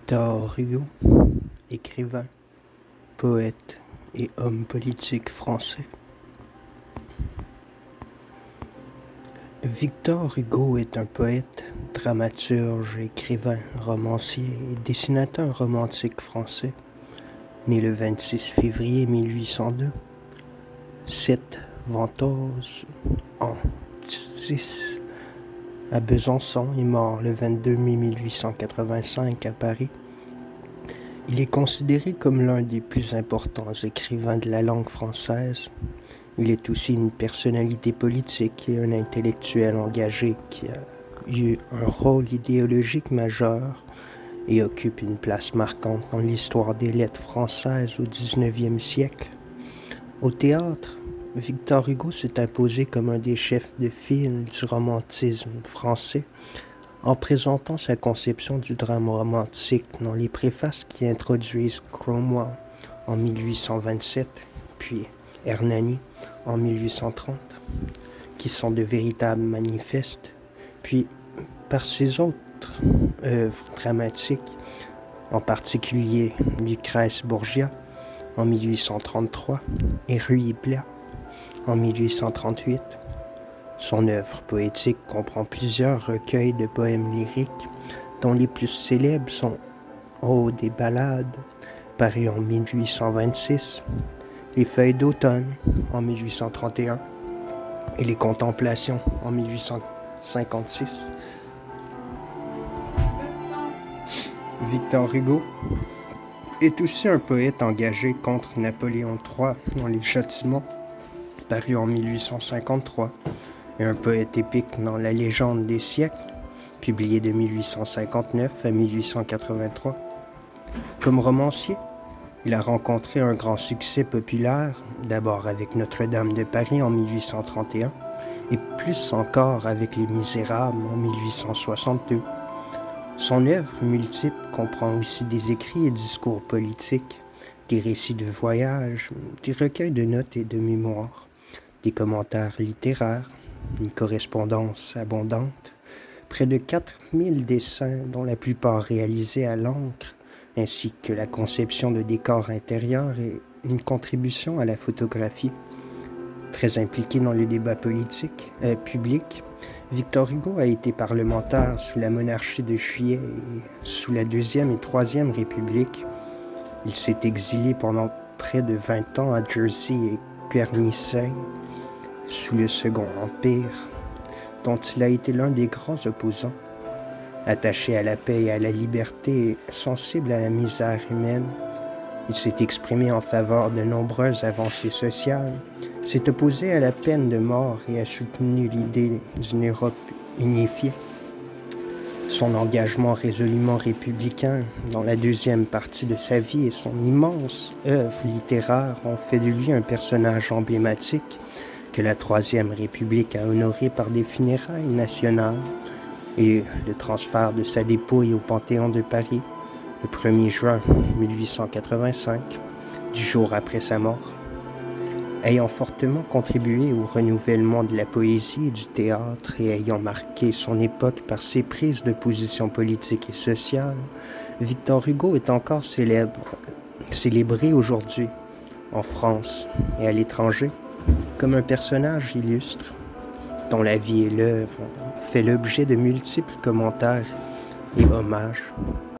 Victor Hugo, écrivain, poète et homme politique français. Victor Hugo est un poète, dramaturge, écrivain, romancier et dessinateur romantique français, né le 26 février 1802, 7 Ventose en 6 à Besançon et mort le 22 mai 1885 à Paris. Il est considéré comme l'un des plus importants écrivains de la langue française. Il est aussi une personnalité politique et un intellectuel engagé qui a eu un rôle idéologique majeur et occupe une place marquante dans l'histoire des lettres françaises au XIXe siècle. Au théâtre, Victor Hugo s'est imposé comme un des chefs de file du romantisme français en présentant sa conception du drame romantique dans les préfaces qui introduisent Cromwell en 1827, puis Hernani en 1830, qui sont de véritables manifestes, puis par ses autres œuvres dramatiques, en particulier Lucrèce Borgia en 1833 et Ruy Blas en 1838. Son œuvre poétique comprend plusieurs recueils de poèmes lyriques, dont les plus célèbres sont Odes et Ballades, paru en 1826, Les Feuilles d'automne en 1831 et Les Contemplations en 1856. Victor Hugo est aussi un poète engagé contre Napoléon III dans Les Châtiments, paru en 1853, et un poète épique dans La Légende des siècles, publié de 1859 à 1883. Comme romancier, il a rencontré un grand succès populaire, d'abord avec Notre-Dame de Paris en 1831, et plus encore avec Les Misérables en 1862. Son œuvre multiple comprend aussi des écrits et discours politiques, des récits de voyage, des recueils de notes et de mémoires, des commentaires littéraires, une correspondance abondante, près de 4000 dessins dont la plupart réalisés à l'encre, ainsi que la conception de décors intérieurs et une contribution à la photographie. Très impliqué dans le débat politique public, Victor Hugo a été parlementaire sous la monarchie de Juillet et sous la Deuxième et Troisième République. Il s'est exilé pendant près de 20 ans à Jersey et Guernesey, sous le Second Empire, dont il a été l'un des grands opposants. Attaché à la paix et à la liberté et sensible à la misère humaine, il s'est exprimé en faveur de nombreuses avancées sociales, s'est opposé à la peine de mort et a soutenu l'idée d'une Europe unifiée. Son engagement résolument républicain dans la deuxième partie de sa vie et son immense œuvre littéraire ont fait de lui un personnage emblématique que la Troisième République a honoré par des funérailles nationales et le transfert de sa dépouille au Panthéon de Paris le 1er juin 1885, du jour après sa mort. Ayant fortement contribué au renouvellement de la poésie et du théâtre et ayant marqué son époque par ses prises de position politiques et sociales, Victor Hugo est encore célébré aujourd'hui, en France et à l'étranger, comme un personnage illustre, dont la vie et l'œuvre ont fait l'objet de multiples commentaires et hommages.